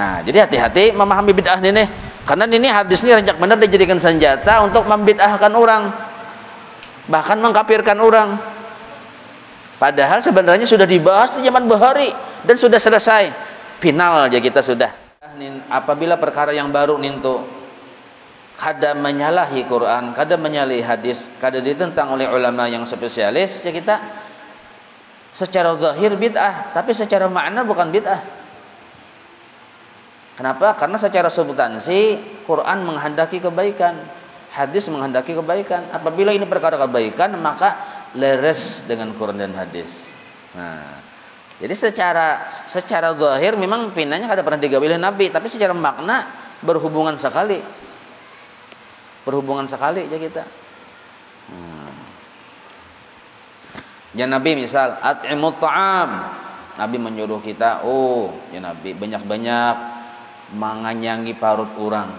Nah, jadi hati-hati memahami bid'ah ini, karena ini hadis ini rancak benar dijadikan senjata untuk membid'ahkan orang, bahkan mengkafirkan orang. Padahal sebenarnya sudah dibahas di zaman Bukhari dan sudah selesai, final aja kita sudah. Apabila perkara yang baru nintu kada menyalahi Quran, kada menyalahi hadis, kada ditentang oleh ulama yang spesialis, ya kita secara zahir bid'ah, tapi secara makna bukan bid'ah. Kenapa? Karena secara substansi Quran menghendaki kebaikan, hadis menghendaki kebaikan. Apabila ini perkara kebaikan, maka leres dengan Quran dan hadis. Nah, jadi secara zahir memang pinanya kada pernah digawe oleh Nabi, tapi secara makna berhubungan sekali aja kita. Ya Nabi misal at'imut ta'am, Nabi menyuruh kita, ya Nabi banyak-banyak menganyangi parut orang.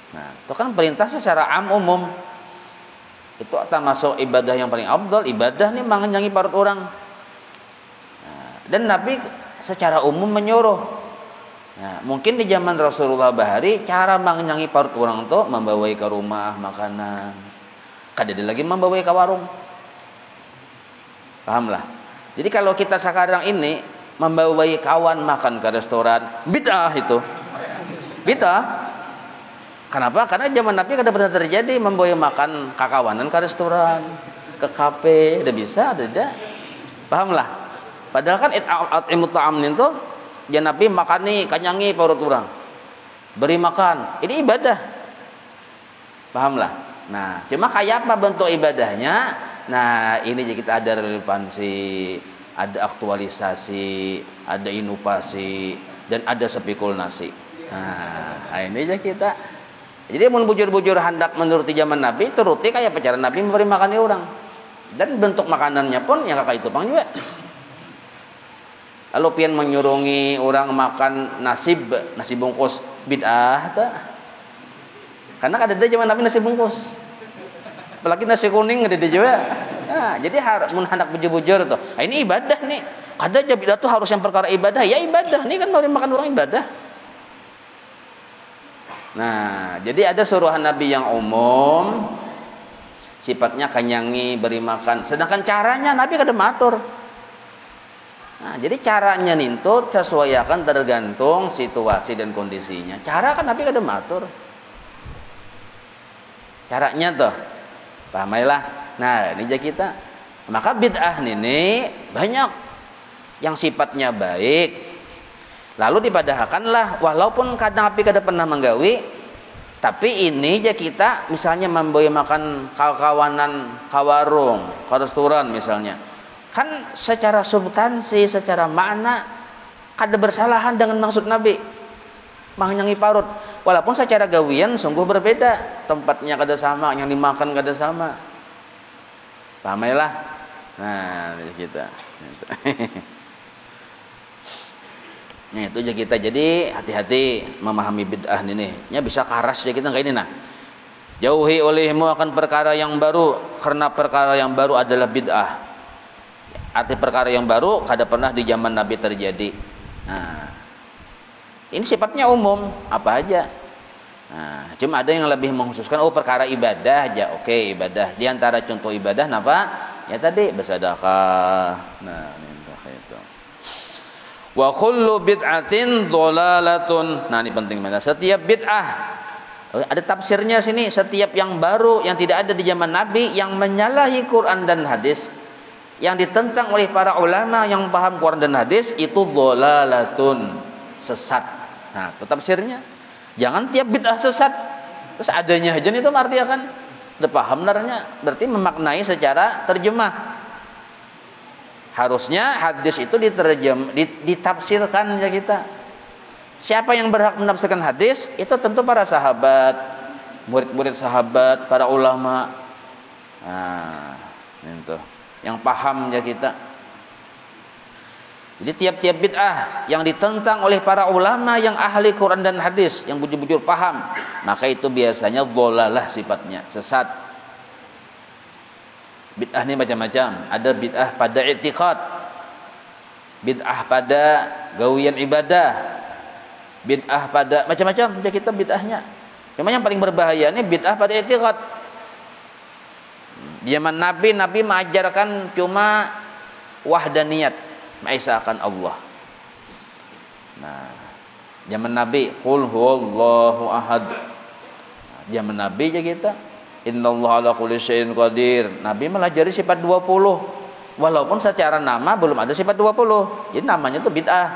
Nah, itu kan perintah secara umum. Itu termasuk ibadah yang paling afdal, ibadah nih menganyangi parut orang. Nah, dan Nabi secara umum menyuruh. Nah, mungkin di zaman Rasulullah bahari cara menganyangi parut orang itu membawai ke rumah makanan. Kada ada lagi membawai ke warung. Pahamlah. Jadi kalau kita sekarang ini membawai kawan makan ke restoran, bid'ah itu. Bid'ah. Kenapa? Karena zaman Nabi kada pernah terjadi membawa makan kakawanan ke restoran, ke kafe, ada bisa, ada tidak. Pahamlah. Padahal kan at'imut ta'am itu ya Nabi makani kanyangi parut orang. Beri makan. Ini ibadah. Pahamlah. Nah, cuma kayak apa bentuk ibadahnya? Nah, ini kita ada relevansi, ada aktualisasi, ada inovasi, dan ada spekulasi. Nah, ini aja kita. Jadi mun bujur-bujur hendak menuruti zaman Nabi, turuti kayak cara Nabi memberi makan orang. Dan bentuk makanannya pun yang kakak itu pang juga. Lalu pian menyurungi orang makan nasi bungkus bid'ah tak? Karena ada zaman Nabi nasi bungkus. Apalagi nasi kuning ada juga. Nah, jadi mun hendak bujur-bujur tuh. Nah, ini ibadah nih. Kada aja bid'ah tuh harus yang perkara ibadah. Ya ibadah. Nih kan memberi makan orang ibadah. Nah, jadi ada suruhan Nabi yang umum, sifatnya kanyangi, beri makan. Sedangkan caranya Nabi kada matur. Nah, jadi caranya nintu sesuaikan tergantung situasi dan kondisinya. Cara kan Nabi kada matur. Caranya tuh, pahamailah. Nah, ini aja kita. Maka bid'ah ini banyak yang sifatnya baik. Lalu dipadahkanlah, walaupun kadang Nabi kada pernah menggawi, tapi ini aja kita misalnya membawa makan kawanan, kawarung, ke restoran misalnya. Kan secara substansi, secara makna kada bersalahan dengan maksud Nabi. Menganyangi parut. Walaupun secara gawian sungguh berbeda. Tempatnya kada sama, yang dimakan kada sama. Pahamailah. Nah, kita. Nah, itu aja kita. Jadi hati-hati memahami bid'ah ini. Ya bisa karas ya kita kayak ini nah. Jauhi olehmu akan perkara yang baru, karena perkara yang baru adalah bid'ah. Arti perkara yang baru kada pernah di zaman Nabi terjadi. Nah, ini sifatnya umum, apa aja. Nah, cuma ada yang lebih mengkhususkan perkara ibadah aja. Oke, ibadah. Di antara contoh ibadah apa? Ya tadi bersedekah. Nah, itu. Wa kullu bid'atin dhalalatun. Nah, ini penting banget. Setiap bid'ah, ada tafsirnya sini, setiap yang baru yang tidak ada di zaman Nabi, yang menyalahi Quran dan hadis, yang ditentang oleh para ulama yang paham Quran dan hadis, itu dhalalatun, sesat. Nah, itu tafsirnya. Jangan tiap bid'ah sesat. Terus adanya aja itu artinya kan udah paham benarnya, berarti memaknai secara terjemah. Harusnya hadis itu ditafsirkan ya kita. Siapa yang berhak menafsirkan hadis? Itu tentu para sahabat, murid-murid sahabat, para ulama. Nah, itu yang paham ya kita. Jadi tiap-tiap bid'ah yang ditentang oleh para ulama yang ahli Quran dan hadis, yang bujur-bujur paham, maka itu biasanya dhalalah sifatnya, sesat. Bid'ah ini macam-macam. Ada bid'ah pada i'tiqad. bid'ah pada gawian ibadah, bid'ah pada macam-macam aja kita bid'ahnya. Cuma yang paling berbahaya ini bid'ah pada i'tiqad. Zaman Nabi mengajarkan cuma wahdaniyat, mengesahkan Allah. Nah, zaman Nabi qul huwallahu ahad. Zaman Nabi aja kita innallaha ala kulli syai'in qadir. Nabi melajari sifat 20. Walaupun secara nama belum ada sifat 20. Jadi namanya itu bid'ah.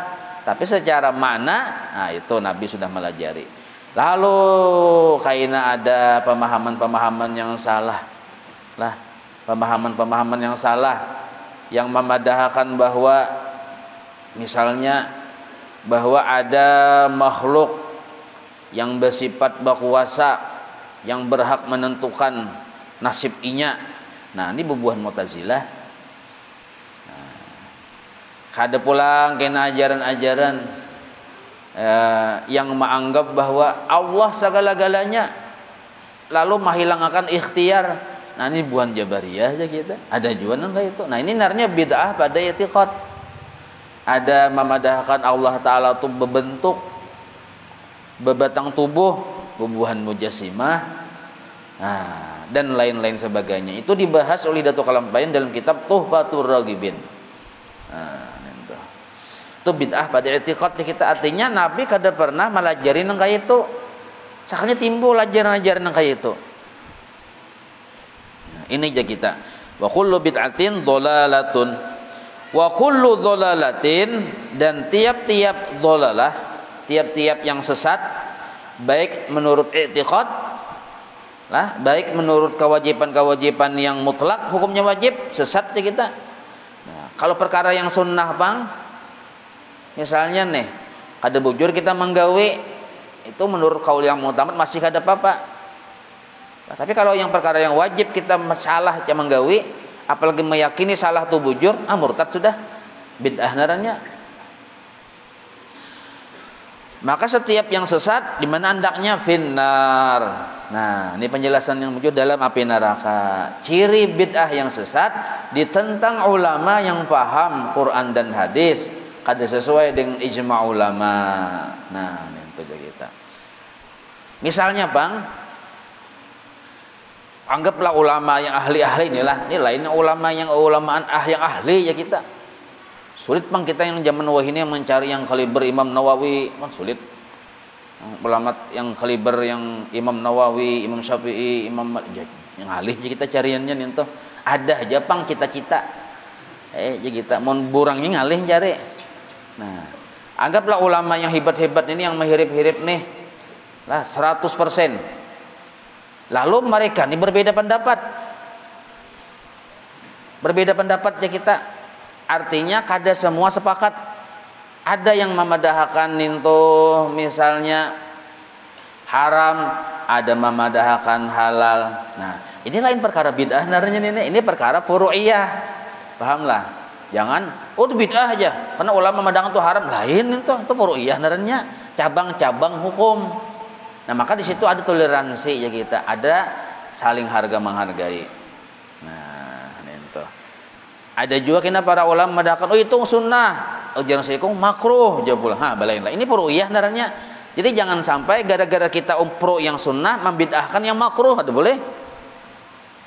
Tapi secara makna, nah itu Nabi sudah melajari. Lalu kaina ada pemahaman-pemahaman yang salah. Lah, pemahaman-pemahaman yang salah yang memadahkan bahwa misalnya bahwa ada makhluk yang bersifat berkuasa yang berhak menentukan nasib inya. Nah, ini bubuhan Mu'tazilah. Nah, kada pulang kena ajaran-ajaran yang menganggap bahwa Allah segala-galanya lalu menghilangkan ikhtiar. Nah, ini bukan Jabariyah aja kita. Ada juga enggak itu. Nah, ini narnya bid'ah pada i'tiqad. Ada memadahkan Allah Ta'ala itu berbentuk, berbatang tubuh, bubuhan Mujassimah, dan lain-lain sebagainya. Itu dibahas oleh Datuk Kalampayan dalam kitab Tuhfatur Raghibin. Itu bid'ah pada i'tiqad kita. Artinya Nabi kada pernah melajari nang kayak itu. Sakanya timbul ajaran-ajaran nang kayak itu. Ini aja kita. Wa kullu bid'atin dhalalatun. Wa kullu dhalalatin, dan tiap-tiap dhalalah, tiap-tiap yang sesat, baik menurut i'tiqad lah, baik menurut kewajiban-kewajiban yang mutlak hukumnya wajib, sesat aja kita. Nah, kalau perkara yang sunnah bang, misalnya nih kada bujur kita menggawe, itu menurut kaul yang mu'tamad masih kada apa-apa. Nah, tapi kalau yang perkara yang wajib kita salah aja menggawi, apalagi meyakini salah tu bujur, murtad sudah, bid'ah narannya. Maka setiap yang sesat di mana andaknya finnar. Nah, ini penjelasan yang muncul dalam api neraka. Ciri bid'ah yang sesat ditentang ulama yang paham Quran dan hadis, kada sesuai dengan ijma' ulama. Nah, itu aja kita. Misalnya bang, anggaplah ulama yang ahli-ahli inilah, ini lainnya ulama yang yang ahli ya kita. Sulit bang kita yang zaman wahini yang mencari yang kaliber Imam Nawawi, sulit. Ulama yang kaliber yang Imam Nawawi, Imam Syafi'i, yang ahli ya kita cariannya nih tuh. Ada aja bang cita-cita. Ya kita mau burangnya ngalih cari. Nah, anggaplah ulama yang hebat-hebat ini yang menghirip-hirip nih. Lah 100%. Lalu mereka ini berbeda pendapat. Berbeda pendapat ya kita. Artinya kada semua sepakat. Ada yang memadahkan itu misalnya haram, ada memadahkan halal. Nah, ini lain perkara bid'ah naranya ini perkara furu'iyah. Pahamlah. Jangan itu bid'ah aja. Karena ulama memadahkan itu haram, lain itu furu'iyah naranya, cabang-cabang hukum. Nah, maka di situ ada toleransi ya kita, ada saling harga menghargai. Nah, itu. Ada juga kena para ulama mendakkan, itu sunnah, jangan sekong makruh, jawab pula. Balain lah. Ini furu'iyah naranya. Jadi jangan sampai gara-gara kita pro yang sunnah membid'ahkan yang makruh, ada boleh?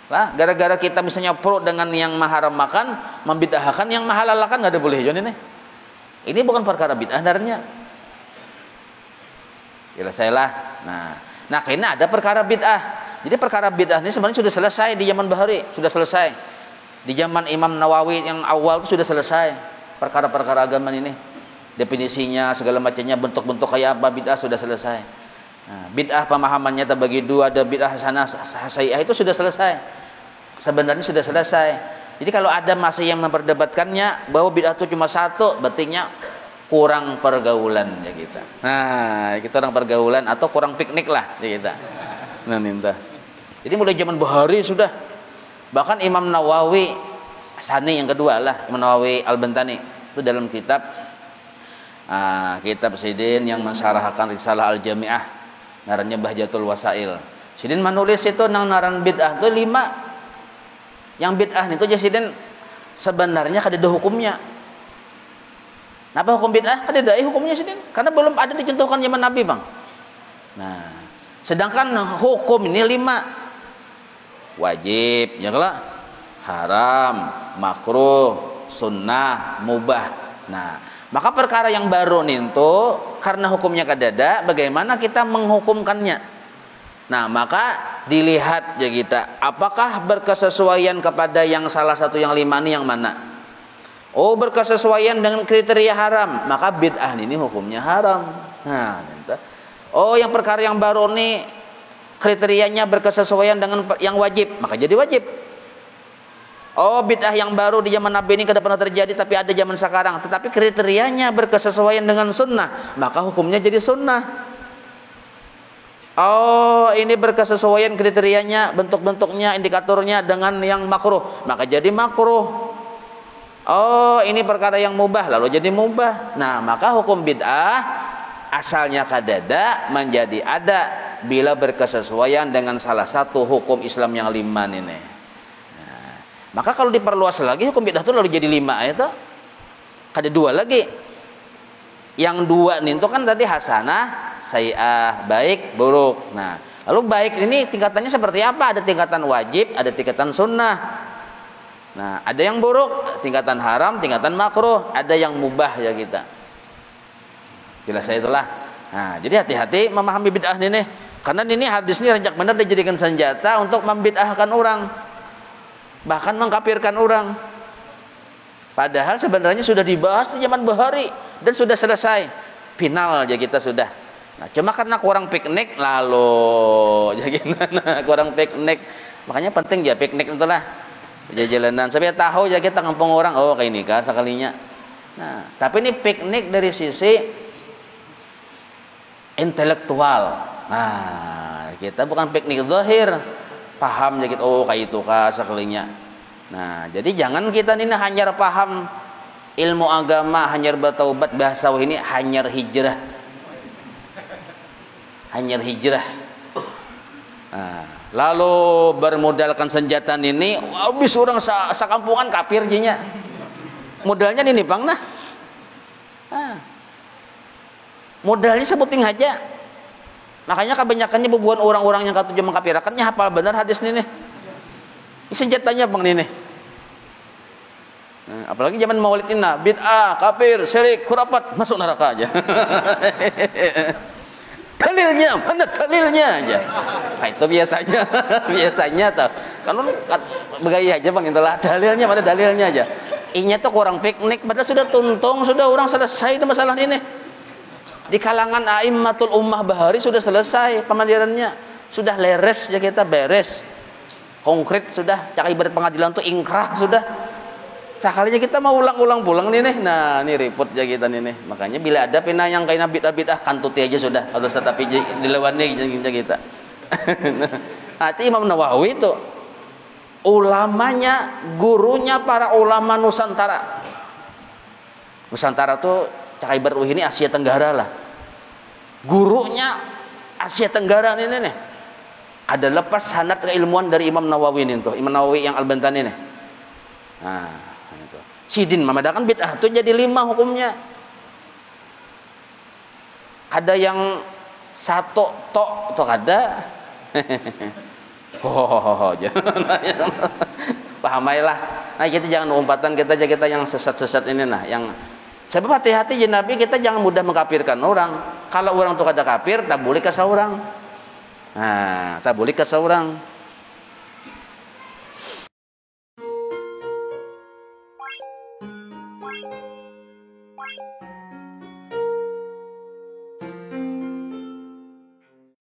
Lah, gara-gara kita misalnya pro dengan yang maharam makan, membid'ahkan yang mahalalkan, enggak ada boleh Jon ini. Ini bukan perkara bid'ah naranya. Selesailah. Nah, kayaknya ada perkara bid'ah. Jadi perkara bid'ah ini sebenarnya sudah selesai di zaman Bahari, sudah selesai. Di zaman Imam Nawawi yang awal itu sudah selesai perkara-perkara agama ini. Definisinya, segala macamnya, bentuk-bentuk kayak apa bid'ah sudah selesai. Nah, bid'ah pemahamannya terbagi dua, ada bid'ah hasanah, sayyi'ah, itu sudah selesai. Sebenarnya sudah selesai. Jadi kalau ada masih yang memperdebatkannya bahwa bid'ah itu cuma satu, berartinya kurang pergaulan ya kita. Nah, kita orang pergaulan atau kurang piknik lah ya kita. Nah, minta. Jadi mulai zaman Bahari sudah. Bahkan Imam Nawawi Sani yang kedua lah, Imam Nawawi Al-Bantani itu dalam kitab kitab Sidin yang mensyarahkan Risalah Al-Jami'ah, narannya Bahjatul Wasail. Sidin menulis itu naran bid'ah itu 5. Yang bid'ah itu Sidin sebenarnya kada ada hukumnya. Apa hukum bid'ah? Ada dai hukumnya sendiri. Karena belum ada dicontohkan zaman Nabi, Bang. Nah, sedangkan hukum ini 5. Wajib, ya kalau haram, makruh, sunnah, mubah. Nah, maka perkara yang baru itu karena hukumnya kadada, bagaimana kita menghukumkannya? Nah, maka dilihat ya kita, apakah berkesesuaian kepada yang salah satu yang 5 ini yang mana? Oh, berkesesuaian dengan kriteria haram, maka bid'ah ini hukumnya haram. Nah, oh, yang perkara yang baru ini kriterianya berkesesuaian dengan yang wajib, maka jadi wajib. Oh, bid'ah yang baru di zaman Nabi ini tidak pernah terjadi tapi ada zaman sekarang, tetapi kriterianya berkesesuaian dengan sunnah, maka hukumnya jadi sunnah. Oh, ini berkesesuaian kriterianya, bentuk-bentuknya, indikatornya dengan yang makruh, maka jadi makruh. Oh, ini perkara yang mubah, lalu jadi mubah. Nah, maka hukum bid'ah asalnya kadada menjadi ada bila berkesesuaian dengan salah satu hukum Islam yang 5 ini. Nah, maka kalau diperluas lagi hukum bid'ah itu lalu jadi 5 itu. Ada 2 lagi. Yang 2 nih itu kan tadi hasanah, sayyi'ah, baik, buruk. Nah, lalu baik ini tingkatannya seperti apa? Ada tingkatan wajib, ada tingkatan sunnah. Nah, ada yang buruk, tingkatan haram, tingkatan makruh, ada yang mubah ya kita. Jelas saya itulah. Nah, jadi hati-hati memahami bid'ah ini. Karena ini hadis ini rancak benar dijadikan senjata untuk membid'ahkan orang. Bahkan mengkafirkan orang. Padahal sebenarnya sudah dibahas di zaman Bukhari dan sudah selesai. Final aja kita sudah. Nah, cuma karena kurang piknik lalu jadi gimana? Kurang piknik. Makanya penting ya piknik itulah. Jalanan sampai tahu ya kita ngampung orang, oh kayak nikah sekalinya. Nah, tapi ini piknik dari sisi intelektual. Nah, kita bukan piknik zahir, paham ya kita, oh kayak itu kah sekalinya. Nah, jadi jangan kita ini hanya paham ilmu agama, hanya bertaubat bahasa ini hanya hijrah. Hanya hijrah. Nah, lalu bermodalkan senjata ini, habis orang sakampungan kafir jinya. Modalnya ini Bang nah. Modalnya sebuting aja. Makanya kebanyakannya bebuan orang-orang yang katuju mengkafirakannya hafal benar hadis ini. Ini senjatanya Bang ini. Nah, apalagi zaman Maulid ini, bid'ah, kafir, syirik, khurafat, masuk neraka aja. Dalilnya, mana dalilnya aja. Nah, itu biasanya, biasanya tuh. Kan begaya aja Bang, itulah dalilnya, mana dalilnya aja. Inya tuh kurang piknik, padahal sudah tuntung, sudah orang selesai itu masalah ini. Di kalangan a'immatul ummah bahari sudah selesai pemandirannya, sudah leres ya kita beres. Konkret sudah, cak ibarat pengadilan tuh ingkrah sudah. Sekalinya kita mau ulang-ulang pulang nih. Nah, ini repot ya kita nih. Makanya bila ada pina yang kayak bid'ah kantuti aja sudah. Kalau tetapi dilawan nih kita. Nah, itu Imam Nawawi itu ulamanya, gurunya para ulama Nusantara. Nusantara tuh cakai beruh ini Asia Tenggara lah. Gurunya Asia Tenggara ini nih. Ada lepas sanad keilmuan dari Imam Nawawi ini tuh. Imam Nawawi yang Al-Bantani nih. Nah, itu. Sidin memadakan bid'ah itu jadi 5 hukumnya. Ada yang satu tok tuh ada. Pahamailah. Nah, kita jangan umpatan kita yang sesat-sesat ini nah, yang sebab hati-hati ya Nabi, kita jangan mudah mengkafirkan orang. Kalau orang tuh ada kafir, tak boleh ke seorang. Nah, tak boleh ke seorang.